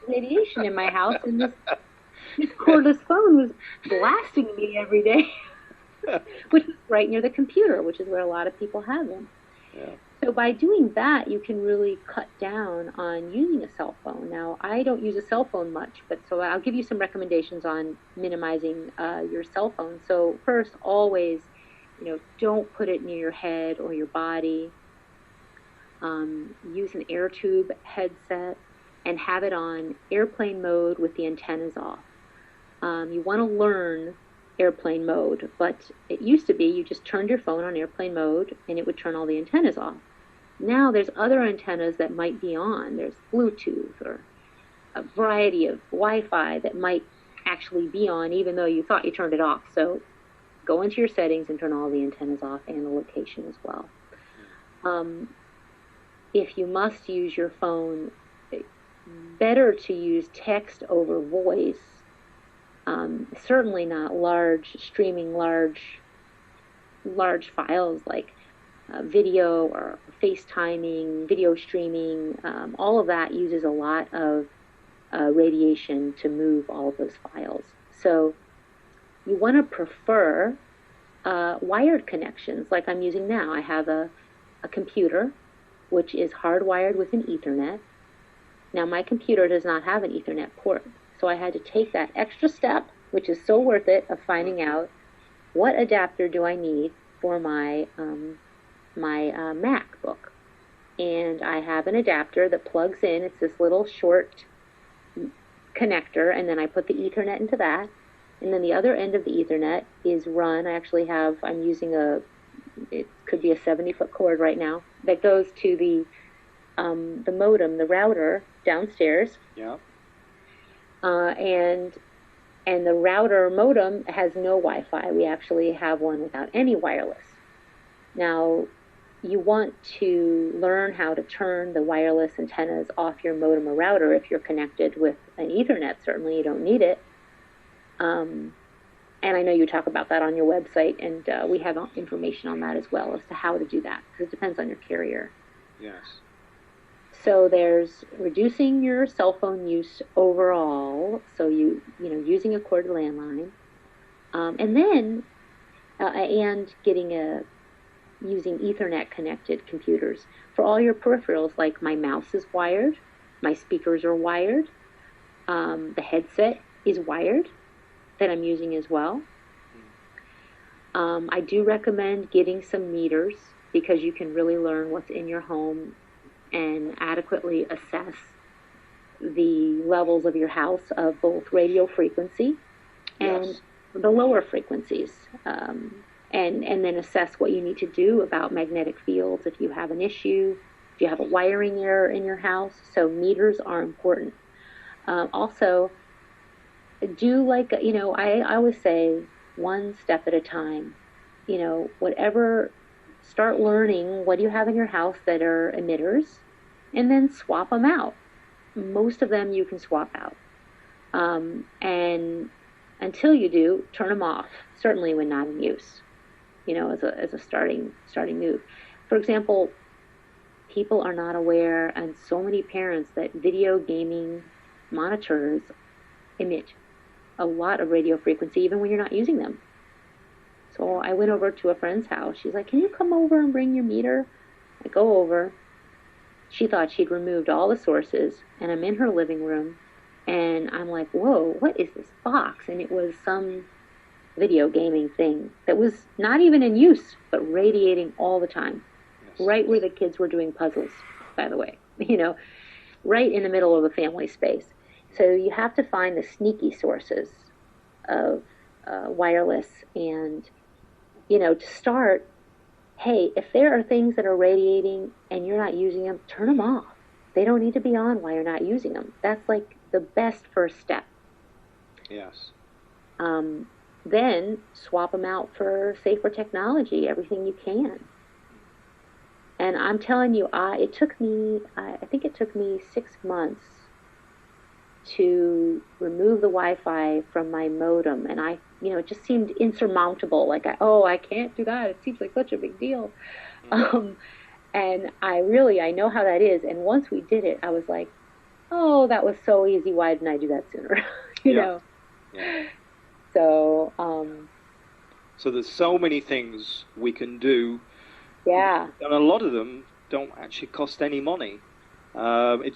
radiation in my house, and this cordless phone was blasting me every day, which is right near the computer, which is where a lot of people have them. Yeah. So by doing that, you can really cut down on using a cell phone. Now, I don't use a cell phone much, but so I'll give you some recommendations on minimizing your cell phone. So first, always, don't put it near your head or your body. Use an air tube headset and have it on airplane mode with the antennas off. You want to learn airplane mode, but it used to be you just turned your phone on airplane mode and it would turn all the antennas off. Now there's other antennas that might be on. There's Bluetooth or a variety of Wi-Fi that might actually be on even though you thought you turned it off. So go into your settings and turn all the antennas off and the location as well. If you must use your phone, better to use text over voice. Certainly not streaming large files like video or FaceTiming, video streaming. All of that uses a lot of radiation to move all of those files. So you want to prefer wired connections like I'm using now. I have a computer which is hardwired with an Ethernet. Now my computer does not have an Ethernet port, so I had to take that extra step, which is so worth it, of finding out what adapter do I need for my MacBook. And I have an adapter that plugs in. It's this little short connector, and then I put the Ethernet into that. And then the other end of the Ethernet is run. I'm using it could be a 70-foot cord right now, that goes to the modem, the router downstairs. Yeah. And the router modem has no Wi-Fi. We actually have one without any wireless. Now, you want to learn how to turn the wireless antennas off your modem or router if you're connected with an Ethernet. Certainly you don't need it. And I know you talk about that on your website, and we have information on that as well as to how to do that, because it depends on your carrier. Yes. So there's reducing your cell phone use overall, so using a corded landline, and then and using Ethernet connected computers for all your peripherals. Like my mouse is wired, my speakers are wired, the headset is wired that I'm using as well. I do recommend getting some meters, because you can really learn what's in your home and adequately assess the levels of your house of both radio frequency and the lower frequencies, and then assess what you need to do about magnetic fields if you have an issue, if you have a wiring error in your house. So meters are important. Also, I always say, one step at a time. Start learning what you have in your house that are emitters, and then swap them out. Most of them you can swap out. And until you do, turn them off, certainly when not in use, as a starting move. For example, people are not aware, and so many parents, that video gaming monitors emit a lot of radio frequency even when you're not using them. So I went over to a friend's house. She's like, "Can you come over and bring your meter?" I go over. She thought she'd removed all the sources, and I'm in her living room, and I'm like, "Whoa, what is this box?" And it was some video gaming thing that was not even in use, but radiating all the time. Yes. Right where the kids were doing puzzles, by the way, right in the middle of the family space. So you have to find the sneaky sources of wireless, and, to start, hey, if there are things that are radiating and you're not using them, turn them off. They don't need to be on while you're not using them. That's like the best first step. Yes. Then swap them out for safer technology, everything you can. And I'm telling you, I think it took me 6 months to remove the Wi-Fi from my modem, and it just seemed insurmountable. Like, I can't do that. It seems like such a big deal. And I know how that is. And once we did it, I was like, oh, that was so easy. Why didn't I do that sooner? you know? Yeah. So, so there's so many things we can do. Yeah. And a lot of them don't actually cost any money. It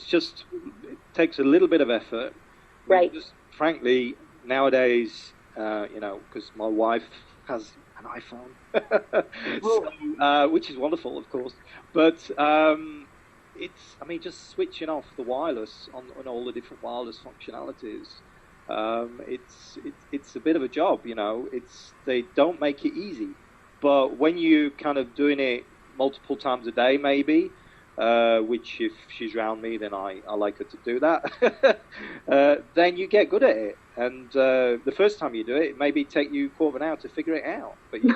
takes a little bit of effort. Right. Just, frankly, nowadays, because my wife has an iPhone, which is wonderful, of course. But just switching off the wireless on all the different wireless functionalities. It's a bit of a job, they don't make it easy. But when you kind of doing it multiple times a day, maybe, which if she's around me, then I like her to do that, then you get good at it. And the first time you do it, it maybe take you a quarter of an hour to figure it out. But you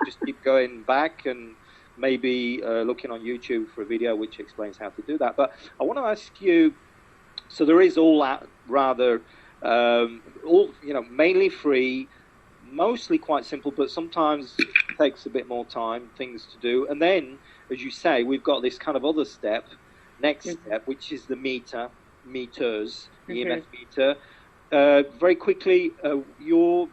just keep going back and maybe looking on YouTube for a video which explains how to do that. But I want to ask you, so there is all that rather, mainly free, mostly quite simple, but sometimes it takes a bit more time, things to do. And then, as you say, we've got this kind of other next step, which is the meters, the EMF meter. Very quickly, your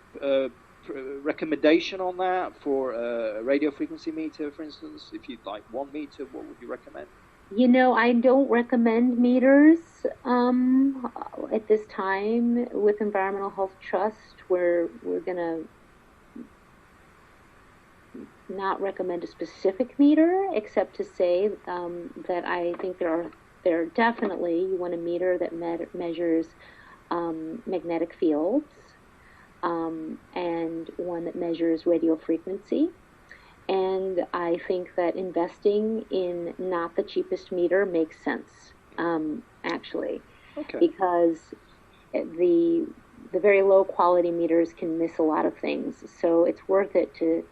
recommendation on that for a radio frequency meter, for instance, if you'd like 1 meter, what would you recommend? I don't recommend meters at this time with Environmental Health Trust. We're going to not recommend a specific meter, except to say that I think there are definitely, you want a meter that measures magnetic fields, and one that measures radio frequency. And I think that investing in not the cheapest meter makes sense, actually, because the very low quality meters can miss a lot of things. So it's worth it to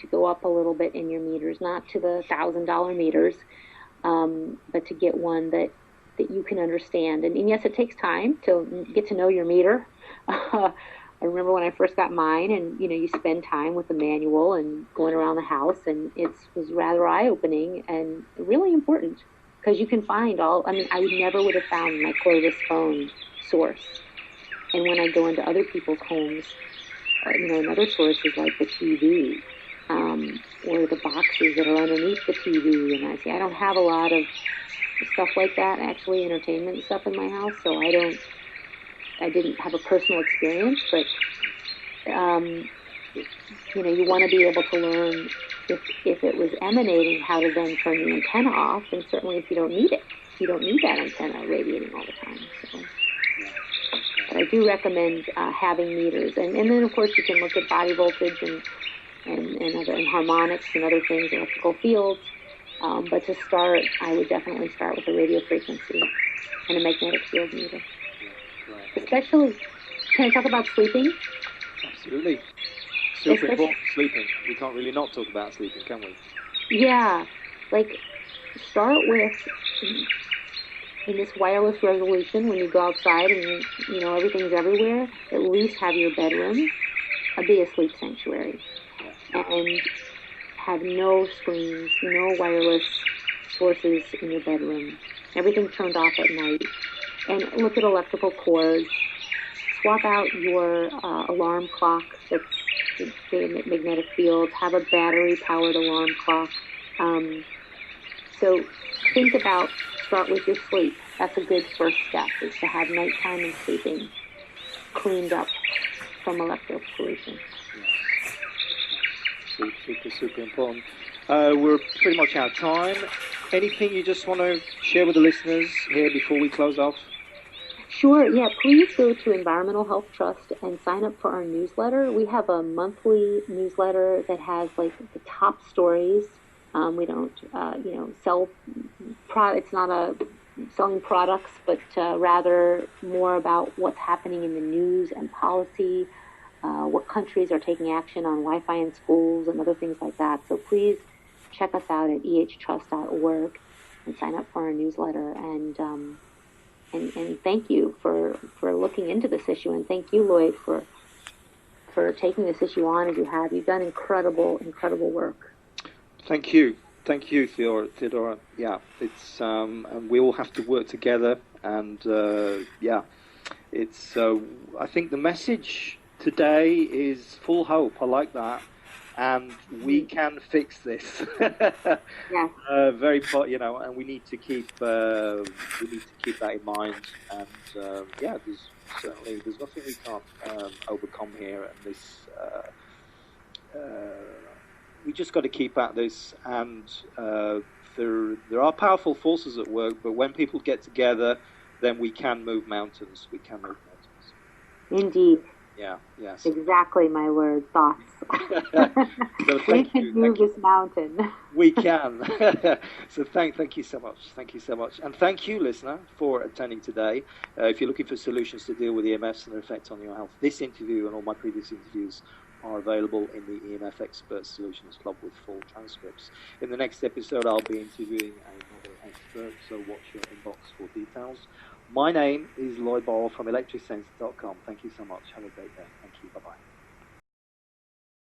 to go up a little bit in your meters, not to the $1,000 meters, but to get one that you can understand. And yes, it takes time to get to know your meter. I remember when I first got mine, and you spend time with the manual and going around the house, and it was rather eye-opening and really important, because you can find I never would have found my cordless phone source. And when I go into other people's homes, another source is like the TV, or the boxes that are underneath the TV. And I don't have a lot of stuff like that, actually, entertainment stuff in my house, so I didn't have a personal experience, but, you want to be able to learn if it was emanating, how to then turn the antenna off, and certainly if you don't need it. You don't need that antenna radiating all the time. So. But I do recommend having meters. And then, of course, you can look at body voltage and harmonics and other things, electrical fields. But to start, I would definitely start with a radio frequency and a magnetic field meter. Especially, can I talk about sleeping? Absolutely. Super important, sleeping. We can't really not talk about sleeping, can we? Yeah. Start with, in this wireless resolution, when you go outside and, everything's everywhere, at least have your bedroom be a sleep sanctuary. And have no screens, no wireless sources in your bedroom. Everything turned off at night. And look at electrical cords. Swap out your alarm clock that's the magnetic field. Have a battery-powered alarm clock. So think about, start with your sleep. That's a good first step, is to have nighttime and sleeping cleaned up from electrical pollution. Super important. We're pretty much out of time. Anything you just want to share with the listeners here before we close off? Sure, yeah. Please go to Environmental Health Trust and sign up for our newsletter. We have a monthly newsletter that has the top stories. We don't, sell it's not selling products, but rather more about what's happening in the news and policy, what countries are taking action on Wi-Fi in schools and other things like that. So please check us out at ehtrust.org and sign up for our newsletter. And thank you for looking into this issue, and thank you, Lloyd, for taking this issue on as you have. You've done incredible work. Thank you, Theodora. Yeah, it's and we all have to work together. And it's. I think the message today is full hope. I like that. And we can fix this. Yeah. And we need to keep that in mind. And there's nothing we can't overcome here. And this, we just got to keep at this. And there are powerful forces at work. But when people get together, then we can move mountains. Indeed. Yeah. Yes. Exactly my word. Thoughts. So we can move this mountain. We can. So thank you so much. Thank you so much. And thank you, listener, for attending today. If you're looking for solutions to deal with EMFs and their effect on your health, this interview and all my previous interviews are available in the EMF Expert Solutions Club with full transcripts. In the next episode, I'll be interviewing another expert, so watch your inbox for details. My name is Lloyd Ball from ElectricSense.com. Thank you so much. Have a great day. Thank you. Bye-bye.